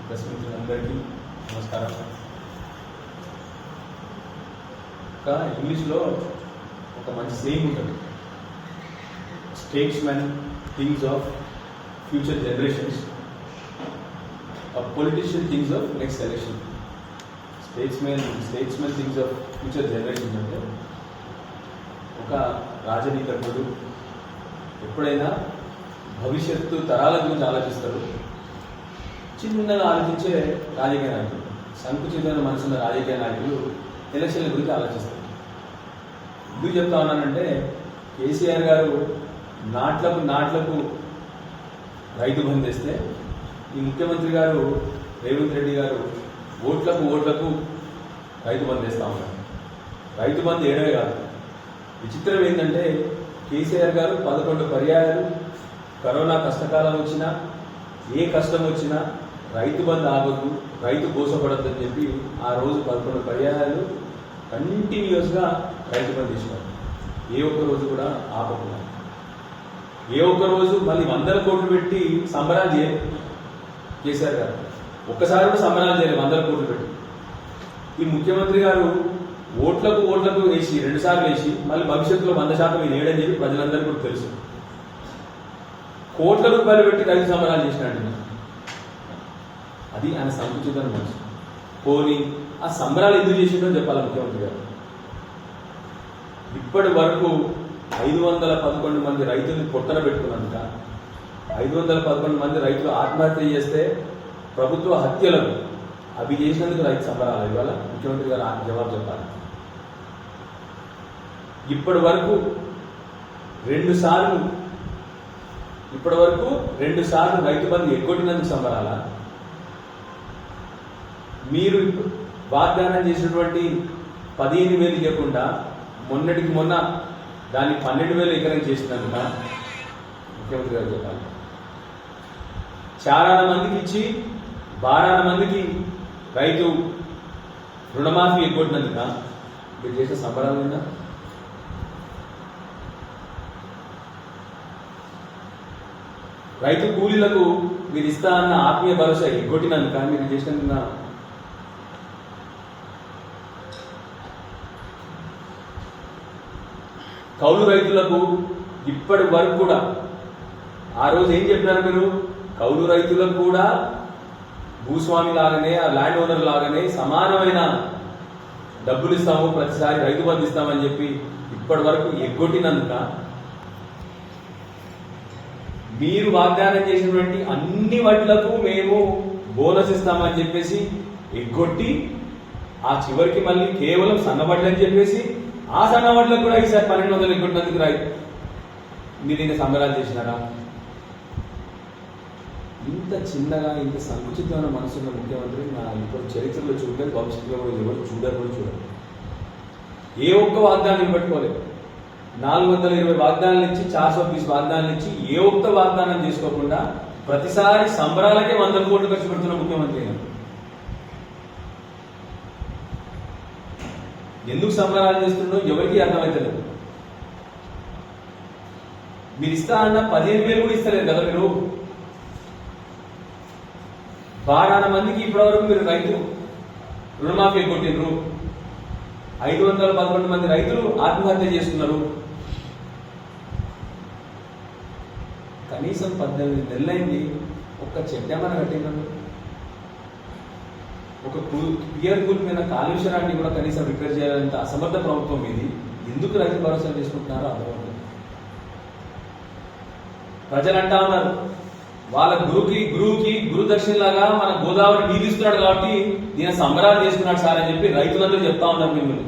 Press మిత్రులందరికీ నమస్కారం. ఇంకా ఇంగ్లీష్లో ఒక మంచి సేయింగ్ ఉంటుంది, statesmen things of future generations, politician things of next election. Statesmen things of future generations అంటే ఒక రాజనీతిజ్ఞుడు ఎప్పుడైనా భవిష్యత్తు తరాల గురించి ఆలోచిస్తారు. చిన్నగా ఆలోచించే రాజకీయ నాయకులు, సంకుచితమైన మనసున్న రాజకీయ నాయకులు ఎలక్షన్ల గురించి ఆలోచిస్తారు. ఎందుకు చెప్తా ఉన్నానంటే, కేసీఆర్ గారు నాట్లకు రైతు బంధు తెస్తే, ఈ ముఖ్యమంత్రి గారు రేవంత్ రెడ్డి గారు ఓట్లకు రైతు బంధు తెస్తా ఉన్నారు. రైతు బంధు ఏడవే కాదు. విచిత్రం ఏంటంటే, కేసీఆర్ గారు 11 పర్యాయాలు కరోనా కష్టకాలం వచ్చినా, ఏ కష్టం వచ్చినా రైతు బంధు ఆగొద్దు, రైతు కోసపడద్దని చెప్పి ఆ రోజు 11 పర్యాయాలు కంటిన్యూస్గా రైతు బంధు ఇచ్చినారు. ఏ ఒక్క రోజు కూడా ఆపకుండా, ఏ ఒక్క రోజు మళ్ళీ 100 కోట్లు పెట్టి సంబరాలు చేయలేదు కేసీఆర్ గారు. ఒక్కసారి కూడా సంబరాలు చేయలేదు 100 కోట్లు పెట్టి. ఈ ముఖ్యమంత్రి గారు ఓట్లకు వేసి 2 సార్లు వేసి మళ్ళీ భవిష్యత్తులో 100% ఈయన ఏడని చెప్పి ప్రజలందరికీ కూడా తెలుసు. కోట్ల రూపాయలు పెట్టి రైతు సంబరాలు చేసినట్టు, అది ఆయన సంకుచితమైన మనసు. పోనీ ఆ సంబరాలు ఎందుకు చేసిందో చెప్పాలి ముఖ్యమంత్రి గారు. ఇప్పటి వరకు 511 మంది రైతుల్ని పొట్టన పెట్టుకున్నందుక, 511 మంది రైతులు ఆత్మహత్య చేస్తే ప్రభుత్వ హత్యలకు అవి చేసినందుకు రైతు సంబరాలు ఇవాళ ముఖ్యమంత్రి గారు జవాబు చెప్పాలి. ఇప్పటి వరకు రెండు సార్లు రైతు బంధు ఎగ్గొట్టినందుకు సంబరాలా? మీరు వాగ్దానం చేసినటువంటి 15,000 ఇవ్వకుండా మొన్నటికి మొన్న దాన్ని 12,000 ఎకరం చేసినందుక ముఖ్యమంత్రి గారు చెప్పాలి. చాలా మందికి ఇచ్చి 12 మందికి రైతు రుణమాఫీ ఎగ్గొట్టినందుక మీరు చేసే సంబరాలు ఉందా? రైతు కూలీలకు మీరు ఇస్తా అన్న ఆత్మీయ భరోసా ఎగ్గొట్టినందుక మీరు చేసినందుక? కౌలు రైతులకు ఇప్పటి వరకు కూడా, ఆ రోజు ఏం చెప్పినారు మీరు? కౌలు రైతులకు కూడా భూస్వామి లాగానే, ఆ ల్యాండ్ ఓనర్ లాగానే సమానమైన డబ్బులు ఇస్తాము, ప్రతిసారి రైతు బంధు ఇస్తామని చెప్పి ఇప్పటి వరకు ఎగ్గొట్టినందుక, మీరు వాగ్దానం చేసినటువంటి అన్ని వాటిలకు మేము బోనస్ ఇస్తామని చెప్పేసి ఎగ్గొట్టి, ఆ చివరికి మళ్ళీ కేవలం సన్నబడ్లని చెప్పేసి ఆ సన్నబడ్లకు కూడా ఈసారి 1200 ఎగ్గొట్టినందుకు మీరు ఇంకా సంబరాలు చేసినారా? ఇంత చిన్నగా, ఇంత సంకుచితమైన మనసున్న ముఖ్యమంత్రి నా ఇప్పుడు చరిత్రలో చూడలేదు, భవిష్యత్తులో ఎవరు చూడరు. ఏ ఒక్క వాగ్దానం పెట్టుకోలేదు. 420 వాగ్దానాలు ఇచ్చి, 420 వాగ్దానాలు ఇచ్చి ఏ ఒక్క వాగ్దానం చేసుకోకుండా ప్రతిసారి సంబరాలకే 100 కోట్లు ఖర్చు పెడుతున్న ముఖ్యమంత్రి. ఎందుకు సంబరాలు చేస్తుండో ఎవరికి అర్థమవుతలేదు. మీరు ఇస్తా అన్న 15,000 కూడా ఇస్తలేదు కదా మీరు. 12 మందికి ఇప్పటివరకు మీరు రైతు రుణమాఫీ కొట్టిండ్రు. 511 మంది రైతులు ఆత్మహత్య చేస్తున్నారు. కనీసం 18 నెలలైంది, ఒక్క చెడ్డమని కట్టినారు. ఒక పియర్ కూలిపోయిన కాళేశ్వరాన్ని కూడా కనీసం రిపేర్ చేయాలంత అసమర్థ ప్రభుత్వం ఇది. ఎందుకు రైతు భరోసా చేసుకుంటున్నారో అర్థమవుతుంది. ప్రజలు అంటా ఉన్నారు, వాళ్ళ గురువుకి గురు దక్షిణలాగా మన గోదావరి నీళ్ళు ఇస్తున్నాడు కాబట్టి నేను సంబరాలు చేసుకున్నాడు సార్ అని చెప్పి రైతులందరూ చెప్తా ఉన్నారు. మిమ్మల్ని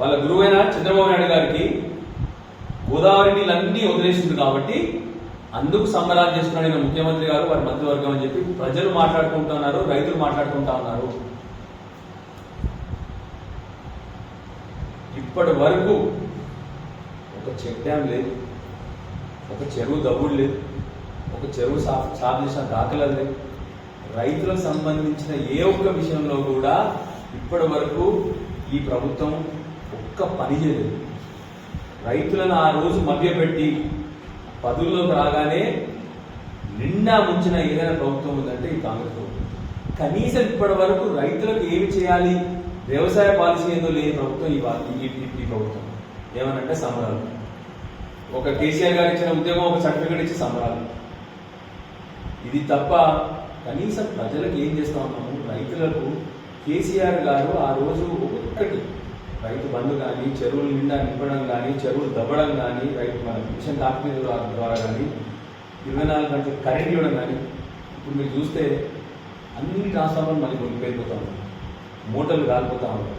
వాళ్ళ గురువైన చంద్రబాబు నాయుడు గారికి గోదావరి నీళ్ళన్నీ వదిలేసింది కాబట్టి అందుకు సంబరాలు చేస్తున్నాడు ముఖ్యమంత్రి గారు, వారి మంత్రివర్గం అని చెప్పి ప్రజలు మాట్లాడుకుంటున్నారు, రైతులు మాట్లాడుకుంటా ఉన్నారు. ఇప్పటి వరకు ఒక చెక్ డ్యామ్ లేదు, ఒక చెరువు దవ్వుడు లేదు, ఒక చెరువు సాగు చేసిన దాఖలాలు లేవు. రైతులకు సంబంధించిన ఏ ఒక్క విషయంలో కూడా ఇప్పటి వరకు ఈ ప్రభుత్వం ఒక్క పని చేయలేదు. రైతులను ఆ రోజు మభ్యపెట్టి పదుల్లోకి రాగానే నిండా ముంచిన ఏదైనా ప్రభుత్వం ఉందంటే ఈ కాంగ్రెస్ ప్రభుత్వం. కనీసం ఇప్పటి వరకు రైతులకు ఏమి చేయాలి, వ్యవసాయ పాలసీ ఏదో లేని ప్రభుత్వం ఈ ప్రభుత్వం. ఏమనంటే సంబరాలు. ఒక కేసీఆర్ గారు ఇచ్చిన ఉద్యోగం, ఒక సర్టిఫికేట్ ఇచ్చి సంబరాలు. ఇది తప్ప కనీసం ప్రజలకు ఏం చేస్తా ఉన్నాము? రైతులకు కేసీఆర్ గారు ఆ రోజు ఒక్కటి రైతు బంధు కానీ, చెరువులు నిండా నింపడం కానీ, చెరువులు దవ్వడం కానీ, రైతు మన మిషన్ కాపీ ద్వారా కానీ, 24 గంటలు కరెంట్ ఇవ్వడం కానీ. ఇప్పుడు మీరు చూస్తే అన్ని ట్రాన్స్ఫార్మర్లు మళ్ళీ కొనిపోయిపోతా ఉన్నాయి, మోటార్లు కాలిపోతా ఉన్నాయి.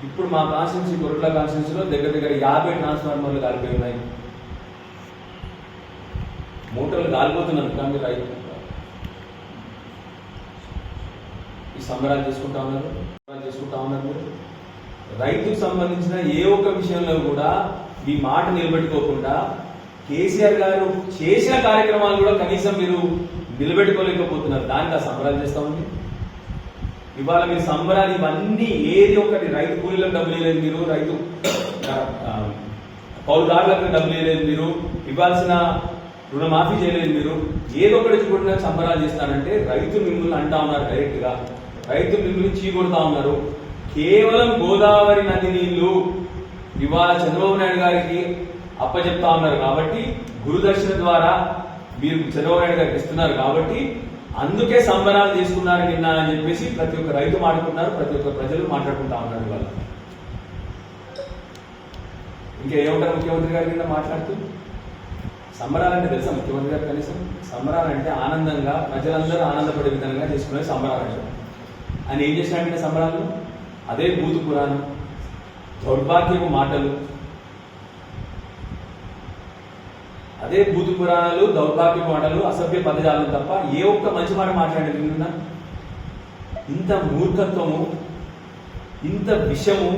ఇప్పుడు మా కాన్స్టిట్యున్సీ కొరట్ల కాన్స్టిట్యున్సీలో దగ్గర 50 ట్రాన్స్ఫార్మర్లు కాలిపోయి ఉన్నాయి. మోటార్లు కాలిపోతున్నాను కానీ రైతు ఈ సంబరాలు చేసుకుంటా ఉన్నారు. మీరు రైతుకు సంబంధించిన ఏ ఒక్క విషయంలో కూడా మీ మాట నిలబెట్టుకోకుండా కేసీఆర్ గారు చేసిన కార్యక్రమాలు కూడా కనీసం మీరు నిలబెట్టుకోలేకపోతున్నారు. దానికి ఆ సంబరాలు చేస్తా ఉంది. ఇవాళ మీరు సంబరాలు ఇవన్నీ ఏది ఒకటి, రైతు కూలీలకు డబ్బులు ఇవ్వలేదు మీరు, రైతు పౌరుదారులకు డబ్బులు ఇవ్వలేదు మీరు, ఇవ్వాల్సిన రుణమాఫీ చేయలేదు మీరు, ఏదో ఒకటి చూడకుండా సంబరాలు చేస్తానంటే రైతులు మిమ్మల్ని అంటా ఉన్నారు డైరెక్ట్ గా, రైతులు మిమ్మల్ని చీకొడతా ఉన్నారు. కేవలం గోదావరి నది నీళ్లు ఇవాళ చంద్రబాబు నాయుడు గారికి అప్పచెప్తా ఉన్నారు కాబట్టి, గురుదర్శన ద్వారా మీరు చంద్రబాబు నాయుడు గారికి ఇస్తున్నారు కాబట్టి అందుకే సంబరాలు చేసుకున్నారు నిన్న అని చెప్పేసి ప్రతి ఒక్క రైతు మాట్లాడుకుంటున్నారు, ప్రతి ఒక్క ప్రజలు మాట్లాడుకుంటా ఉన్నారు. ఇవాళ ఇంకా ఏమంటారు ముఖ్యమంత్రి గారు నిన్న మాట్లాడుతూ? సంబరాలంటే తెలుసా ముఖ్యమంత్రి గారు? కనీసం సంబరాలంటే ఆనందంగా ప్రజలందరూ ఆనందపడే విధంగా చేసుకునే సంబరాలు. ఆయన ఏం చేసినట్టు సంబరాలు? అదే బూతు పురాణం, దౌర్భాగ్యపు మాటలు, అదే బూతు పురాణాలు, దౌర్భాగ్యపు మాటలు, అసభ్య పదజాలం తప్ప ఏ ఒక్క మంచి మాట మాట్లాడేది నిన్న? ఇంత మూర్ఖత్వము, ఇంత విషము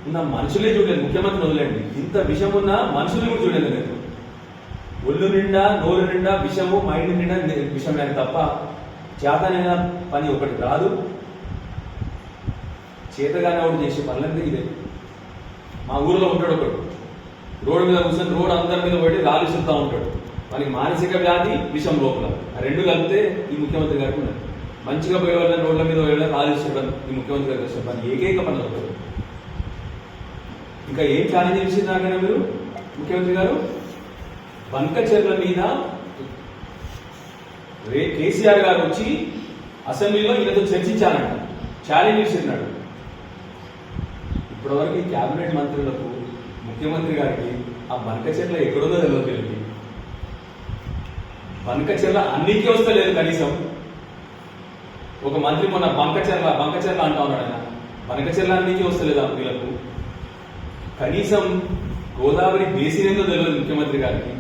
ఉన్న మనుషులే చూడలేదు. ముఖ్యమంత్రిని వదిలేండి, ఇంత విషం ఉన్న మనుషులు కూడా చూడలేదు. నేను ఒళ్ళు నిండా నోరు నిండా విషము, మైండ్ నిండా విషం లేదు తప్ప చేతనైన పని ఒకటి రాదు. చేతగానే ఒకటి చేసే పనులంటే ఇదే. మా ఊరిలో ఉంటాడు ఒకడు, రోడ్డు మీద కూర్చొని రోడ్డు అందరి మీద పడి రాళ్ళు చెప్తా ఉంటాడు. మనకి మానసిక వ్యాధి, విషం లోపల, ఆ రెండు కలిపితే ఈ ముఖ్యమంత్రి గారికి ఉన్నది. మంచిగా పోయే వాళ్ళని రోడ్ల మీద వెళ్ళి రాళ్ళు చెప్పడం ఈ ముఖ్యమంత్రి గారికి వచ్చే పని, ఏకైక పని అవుతుంది. ఇంకా ఏం ఛాలెంజ్ చేసింది నాకైనా మీరు ముఖ్యమంత్రి గారు? బంక చెర్ల మీద కేసీఆర్ గారు వచ్చి అసెంబ్లీలో ఈయనతో చర్చించాలంట, ఛాలెంజ్ చేసినాడు. ఇప్పటివరకు ఈ క్యాబినెట్ మంత్రులకు, ముఖ్యమంత్రి గారికి ఆ బంక చెర్ల ఎక్కడుందో తెలియదు. బంక చెర్ల అన్నిటికీ వస్తలేదు. కనీసం ఒక మంత్రి మొన్న బంక చెర్ల అంటా ఉన్నాడు. ఆయన బంక చెర్ల అన్నిటికీ వస్తలేదు వీళ్ళకు. కనీసం గోదావరి బేసిన్ ఏందో తెలియదు ముఖ్యమంత్రి గారికి.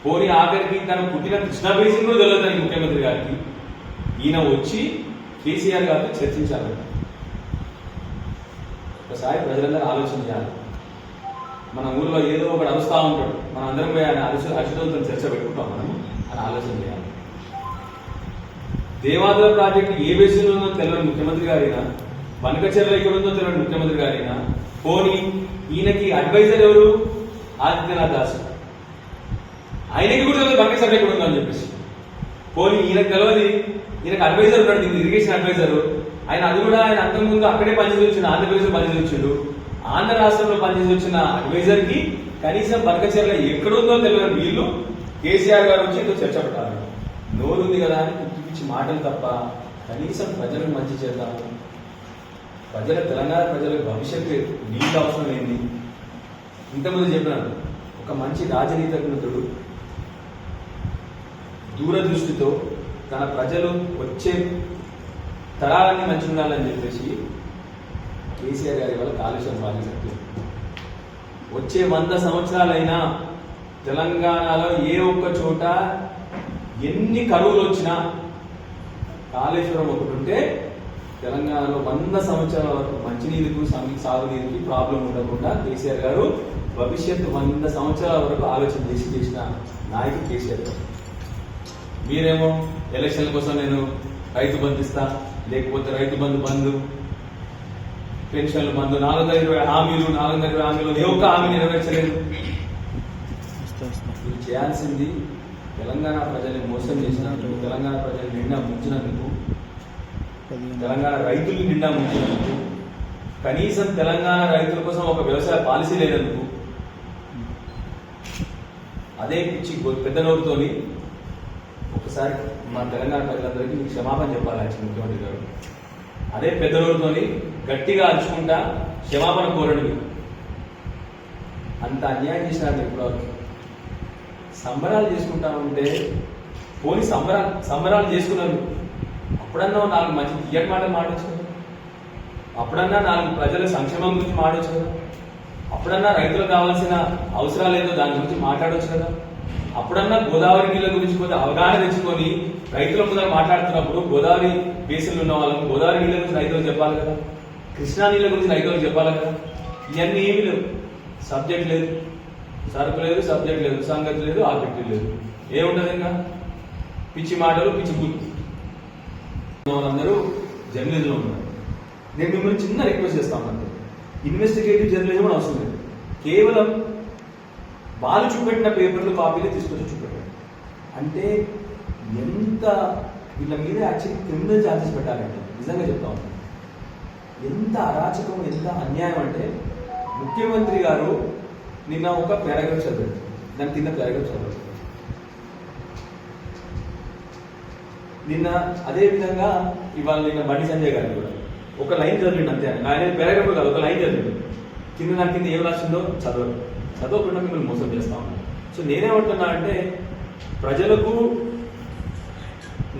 పోనీ ఆఖరికి తను పుట్టిన కృష్ణా బేసిన్ కూడా తెలియదు ముఖ్యమంత్రి గారికి. ఈయన వచ్చి కేసీఆర్ గారితో చర్చించాలంట. ఒకసారి ప్రజలందరూ ఆలోచన చేయాలి. మన ఊరిలో ఏదో ఒకటి అరుస్తూ ఉంటాడు, మన అందరం పోయి ఆయన అరుచులతో చర్చ పెట్టుకుంటాం మనం అని ఆలోచన చేయాలి. దేవాదుల ప్రాజెక్టు ఏ బేసిన్లో ఉందో తెలియని ముఖ్యమంత్రి గారైనా, బంకచెర్ల ఎక్కడ ఉందో తెలియని ముఖ్యమంత్రి గారైనా, పోనీ ఈయనకి అడ్వైజర్ ఎవరు? ఆదిత్యనాథ్ దాస్. ఆయనకి కూడా తెలియదు బంకచెర్ల ఎక్కడ ఉందో అని చెప్పేసి. పోనీ ఈయనకు తెలియదు, ఈయనకు అడ్వైజర్ ఉన్నాడు, ఇరిగేషన్ అడ్వైజర్. ఆయన అది కూడా ఆయన అంతకుముందు అక్కడే పనిచేసి వచ్చిండు, ఆంధ్రప్రదేశ్లో పనిచేసి వచ్చిండు. ఆంధ్ర రాష్ట్రంలో పనిచేసి వచ్చిన అడ్వైజర్ కి కనీసం బంకచెర్ల ఎక్కడుందో తెలియని వీళ్ళు కేసీఆర్ గారు వచ్చి ఏదో చర్చ పెట్టాలి. నోరుంది కదా అని పిచ్చి మాటలు తప్ప కనీసం ప్రజలకు మంచి చేద్దాము, తెలంగాణ ప్రజలకు భవిష్యత్తు నీళ్ళు అవసరం ఏంది? ఇంతకుముందు చెప్పినాను, ఒక మంచి రాజనీతిజ్ఞుడు దూరదృష్టితో తన ప్రజలు వచ్చే తరాలన్నీ మంచి ఉండాలని చెప్పేసి కేసీఆర్ గారి వల్ల కాలుష్యం పాలించారు. వచ్చే 100 సంవత్సరాలైనా తెలంగాణలో ఏ ఒక్క చోట ఎన్ని కరువులు వచ్చినా కాళేశ్వరం ఒకటి ఉంటే తెలంగాణలో 100 సంవత్సరాల వరకు మంచినీరుకు, సాగునీరుకి ప్రాబ్లం ఉండకుండా కేసీఆర్ గారు భవిష్యత్తు 100 సంవత్సరాల వరకు ఆలోచన చేసిన నాయకుడు కేసీఆర్ గారు. మీరేమో ఎలక్షన్ల కోసం నేను రైతు బంధు ఇస్తా, లేకపోతే రైతు బంధు పెన్షన్లు బంధు, 420 హామీలు ఏ ఒక్క హామీ నెరవేర్చలేదు. మీరు చేయాల్సింది తెలంగాణ ప్రజల్ని మోసం చేసినందుకు, తెలంగాణ ప్రజల్ని నిండా ముంచినందుకు, తెలంగాణ రైతుల్ని నిండా ముంచినందుకు, కనీసం తెలంగాణ రైతుల కోసం ఒక వ్యవసాయ పాలసీ లేనందుకు, అదే పిచ్చి పెద్ద నోరుతోని ఒకసారి మా తెలంగాణ ప్రజలందరికీ మీకు క్షమాపణ చెప్పాలి యాక్చువల్ ముఖ్యమంత్రి గారు. అదే పెద్ద నోరుతోని గట్టిగా అరుచుకుంటా క్షమాపణ కోరండి. అంత అన్యాయం చేసినారు ఇప్పుడు. సంబరాలు చేసుకుంటా ఉంటే పోనీ సంబరాలు చేసుకున్నారు, అప్పుడన్నా 4 మంచి తీయటి మాటలు మాడవచ్చు కదా, అప్పుడన్నా 4 ప్రజల సంక్షేమం గురించి మాడవచ్చు కదా, అప్పుడన్నా రైతులకు కావాల్సిన అవసరాలు ఏదో దాని గురించి మాట్లాడవచ్చు కదా, అప్పుడన్నా గోదావరి నీళ్ళ గురించి కొంత అవగాహన తెచ్చుకొని రైతుల ముందర మాట్లాడుతున్నప్పుడు గోదావరి బేసిన్లు ఉన్న వాళ్ళకు గోదావరి నీళ్ళ గురించి రైతులకు చెప్పాలి కదా, కృష్ణా నీళ్ళ గురించి రైతులకు చెప్పాలి కదా. ఇవన్నీ ఏమీ లేవు. సబ్జెక్ట్ లేదు, సరుకు లేదు, సబ్జెక్ట్ లేదు, సంగతి లేదు, ఆబ్జెక్టివ్ లేదు, ఏముంటుంది ఇంకా పిచ్చి మాటలు, పిచ్చి బుద్ధి. వాళ్ళందరూ జర్నలిజంలో ఉన్నారు. నేను మిమ్మల్ని చిన్న రిక్వెస్ట్ చేస్తాను, అంటే ఇన్వెస్టిగేటివ్ జర్నలిజం కూడా అవసరం లేదు. కేవలం వాళ్ళు చూపెట్టిన పేపర్లు కాపీలు తీసుకొచ్చి చూపెట్టారు. అంటే ఎంత వీళ్ళ మీద యాక్చువల్లీ క్రిమినల్ ఛార్జెస్ పెట్టాలంటే నిజంగా చెప్తా ఉంటాను. ఎంత అరాచకం, ఎంత అన్యాయం అంటే ముఖ్యమంత్రి గారు నిన్న ఒక పారాగ్రాఫ్ చదివారు, దాని కింద పారాగ్రాఫ్ చదివారు. నిన్న అదే విధంగా ఇవాళ నిన్న బండి సంజయ్ గారు కూడా ఒక లైన్ చదివిండు అంతే. ఆయన పారాగ్రాఫ్ కాదు, ఒక లైన్ చదివిండు. దాని కింద ఏం రాసిందో చదవకుండా మిమ్మల్ని మోసం చేస్తా ఉన్నాను. సో నేనేమంటున్నా అంటే ప్రజలకు,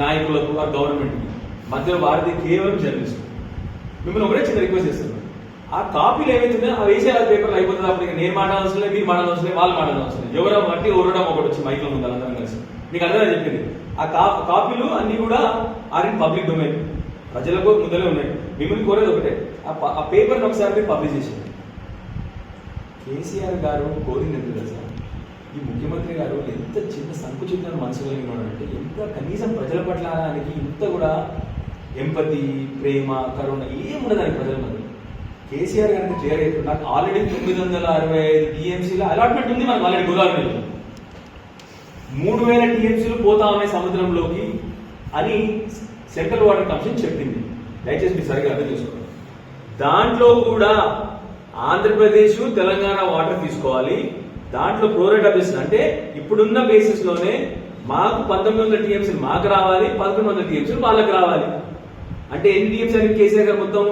నాయకులకు, ఆ గవర్నమెంట్కి మధ్యలో వారిది కేవలం జర్నలిస్ట్. మిమ్మల్ని ఒకటే చిన్న రిక్వెస్ట్ చేస్తున్నాను, ఆ కాపీలు ఏవైతుందో అవి వేసేయాలి పేపర్లు అయిపోతుంది. అప్పుడు నేను మాట్లాడాల్సిన లేదు, మీరు మాట్లాడాల్సిన లేదు, వాళ్ళు మాట్లాడాల్సిన లేదు. ఎవరో బట్టి ఊరడం ఒకటి వచ్చి మైక్లో ఉంది అందరం కలిసి. మీకు అర్థమైనా చెప్పింది. ఆ కాపీలు అన్ని కూడా ఆర్ ఇన్ పబ్లిక్ డొమైన్, ప్రజలకు ముందలే ఉన్నాయి. మిమ్మల్ని కోరేది ఒకటే, ఆ పేపర్ని ఒకసారి మీరు పబ్లిష్ చేసింది. కేసీఆర్ గారు కోరింది ఎందుకు తెలుసా? ఈ ముఖ్యమంత్రి గారు ఎంత చిన్న సంకుచిత మనసు కలిగి ఉన్నాడంటే, ఎంత కనీసం ప్రజల పట్ల ఆయనకి ఇంత కూడా ఎంపతి, ప్రేమ, కరుణ ఏముండదని ప్రజల మధ్య. కేసీఆర్ గారికి క్లియర్ అయిపోయింది, నాకు ఆల్రెడీ 965 టీఎంసీల అలాట్మెంట్ ఉంది మనకు ఆల్రెడీ గోదావరి 3000 టీఎంసీలు పోతా ఉన్నాయి సముద్రంలోకి అని సెంట్రల్ వాటర్ కమిషన్ చెప్పింది. దయచేసి మీరు సరిగ్గా అర్థం చేసుకోండి. దాంట్లో కూడా ఆంధ్రప్రదేశ్, తెలంగాణ వాటర్ తీసుకోవాలి. దాంట్లో ప్రోరేట్ అభిస్తుంది అంటే ఇప్పుడున్న బేసిస్ లోనే మాకు 1900 టీఎంసీలు మాకు రావాలి, 1100 టీఎంసీలు వాళ్ళకి రావాలి. అంటే ఎన్ని టీఎంసీ అడిగింది కేసీఆర్ గారు? మొత్తం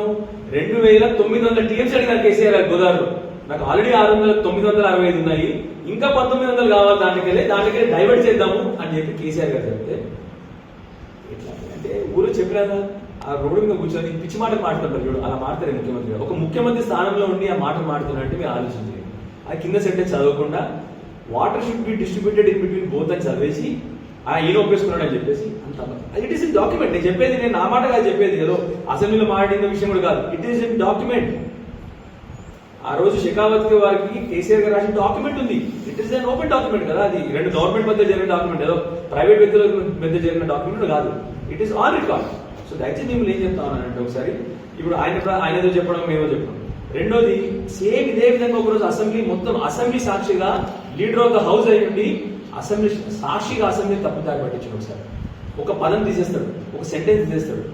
2900 టీఎంసీ అడిగారు కేసీఆర్ గారు గోదావరిలో. నాకు ఆల్రెడీ 965 ఉన్నాయి, ఇంకా 1900 కావాలి, దాంట్లోకి డైవర్ట్ చేద్దాము అని చెప్పి కేసీఆర్ గారు చెప్తే ఎట్లా అంటే ఊరు చెప్పలేదా? ఆ రోడ్డు మీద కూర్చొని పిచ్చి మాటలు మాట్లాడతారు చూడు, అలా మాట్లాడారు ముఖ్యమంత్రి గారు. ఒక ముఖ్యమంత్రి స్థానంలో ఉండి ఆ మాటలు మాట్లాడుతున్నట్టు మీరు ఆలోచించారు. ఆ కింద సెంటెన్స్ చదవకుండా water should be distributed in between both అని చదివేసి ఈయన ఒప్పేసుకున్నాడు అని చెప్పేసి అంత ఇట్ ఈస్ ఇన్ డాక్యుమెంట్. నేను చెప్పేది, నేను నా మాట కాదు చెప్పేది, ఏదో అసెంబ్లీలో మాట్లాడిన విషయం కూడా కాదు. It is in document. ఆ రోజు షెకావత్ వారికి కేసీఆర్ గారు రాసిన డాక్యుమెంట్ ఉంది. It is an open document కదా, అది 2 గవర్నమెంట్ మధ్య జరిగిన డాక్యుమెంట్, ఏదో ప్రైవేట్ వ్యక్తుల మధ్య జరిగిన డాక్యుమెంట్ కాదు. It is on record. So దయచేసి మేము ఏం చెప్తా ఉన్నానంటే, ఒకసారి ఇప్పుడు ఆయన ఏదో చెప్పడం, మేమో చెప్పడం. రెండోది సేమ్ ఇదే విధంగా ఒకరోజు అసెంబ్లీ మొత్తం అసెంబ్లీ సాక్షిగా లీడర్ ఆఫ్ ద హౌస్ అయి ఉండి అసెంబ్లీ సాక్షిగా అసెంబ్లీ తప్పుదారి పట్టించాడు. ఒకసారి ఒక పదం తీసేస్తాడు, ఒక సెంటెన్స్ తీసేస్తాడు.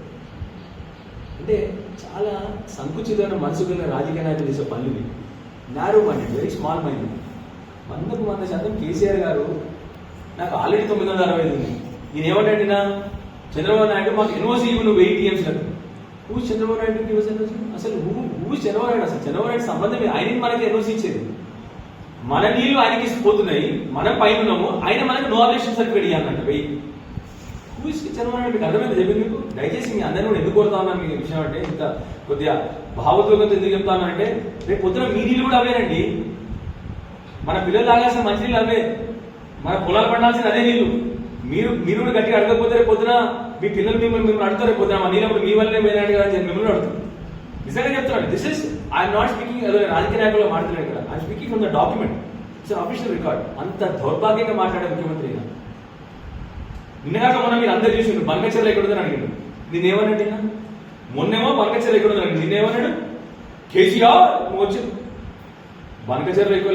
అంటే చాలా సంకుచితమైన మనసు కలిగిన రాజకీయ నాయకులు చేసే పనులు. Narrow minded, very small minded. 100% KCR గారు నాకు ఆల్రెడీ 965 ఉంది. నేను ఏమంటాడు నా చంద్రబాబు నాయుడు మాకు ఎన్ఓసీ నువ్వు 8 టీఎంసీ నాకు. హూ చంద్రబాబు నాయుడు అసలు హూ చంద్రబాబు నాయుడు? అసలు చంద్రబాబు నాయుడు సంబంధం ఆయనకి మనకి ఎన్ఓసీ ఇచ్చేది. మన నీళ్లు ఆయనకి పోతున్నాయి, మనం పైన ఉన్నాము, ఆయన మనకి నో అబ్జెక్షన్ సర్టిఫికేట్ ఇవ్వాలంట 1000. Who is Chandrababu Naidu? మీకు అర్థమైంది చెప్పింది మీకు. దయచేసి మీ అందరినీ కూడా ఎందుకు కొడతా ఉన్నాను మీకు విషయం అంటే, ఇంత కొద్దిగా భావోద్వేగంతో ఎందుకు చెప్తా ఉన్నానంటే, రేపు పొద్దున మీ నీళ్ళు కూడా అవేనండి. మన పిల్లలు తాగాల్సిన మంచినీళ్ళు అవే, మన పొలాలు పండాల్సిన అదే నీళ్లు. మీరు కూడా గట్టిగా అడగకపోతే రేపు పొద్దున మీ పిల్లలు మిమ్మల్ని అడుగుతారు. రేపు పొద్దున మా నీళ్ళప్పుడు మీ వల్లనే పోయినాడు కదా అని మిమ్మల్ని అడుగుతారు. నిజంగా చెప్తున్నాడు. This is I'm not speaking రాజకీయ నాయకులు మాట్లాడలేదు కదా, I'm speaking from the document. It's official record. అంత దౌర్భాగ్యంగా మాట్లాడే ముఖ్యమంత్రి నిన్నగాక మొన్న మీరు అందరు చూసిండు బనకచెర్ల ఎక్కడుందని అడిగాడు. నేనేమన్నాడు? మొన్నేమో బనకచెర్ల ఎక్కడుందని అడిగింది, నేనేమన్నాడు? కేసీఆర్ నువ్వు వచ్చి బనకచెర్ల ఎక్కువ.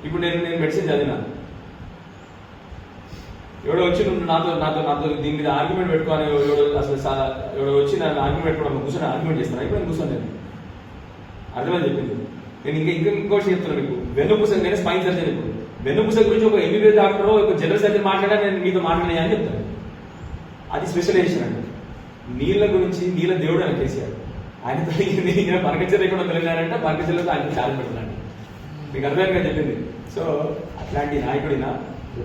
ఇప్పుడు నేను మెడిసిన్ చదివినా, ఎవడో వచ్చి నువ్వు నాతో దీని మీద ఆర్గ్యుమెంట్ పెట్టుకోని ఎవడో వచ్చి నన్ను ఆర్గ్యుమెంట్ పెట్టుకోవడం కూర్చొని ఆర్గ్యుమెంట్ చేస్తాను అయిపోయింది కూర్చొని నేను అర్థమని చెప్పింది. నేను ఇంకోటి చెప్తున్నాను మీకు, వెన్నుపూస నేను స్పైన్ సర్జన్. ఇప్పుడు వెన్నుపూస గురించి ఒక ఎంబీబీఎస్ డాక్టర్ ఒక జనరల్ సర్జన్ మాట్లాడా నేను మీతో మాట్లాడినా అని చెప్తాను. అది స్పెషలైజేషన్ అండి. నీళ్ళ గురించి నీళ్ళ దేవుడు అని కేసీఆర్ ఆయనతో పరకచర్య కూడా తెలియనారంటే పరకచర్యతో ఆయన ఛాలెంజ్ పెడుతున్నాడు. మీకు అర్థమైనా చెప్పింది. సో అట్లాంటి నాయకుడినా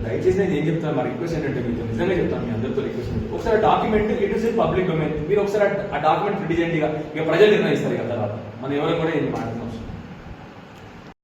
దయచేసి నేను ఏం చెప్తాను, మా రిక్వెస్ట్ ఏంటంటే మీకు నిజంగా చెప్తాను, మీ అందరితో రిక్వెస్ట్ ఏంటంటే ఒకసారి document it is in public domain, మీరు ఒకసారి ఆ డాక్యుమెంట్ రిప్రజెంట్ ఇక ప్రజలు నిర్ణయిస్తారు కదా తర్వాత మనం ఎవరైనా కూడా ఏం మాట్లాడడం అవసరం.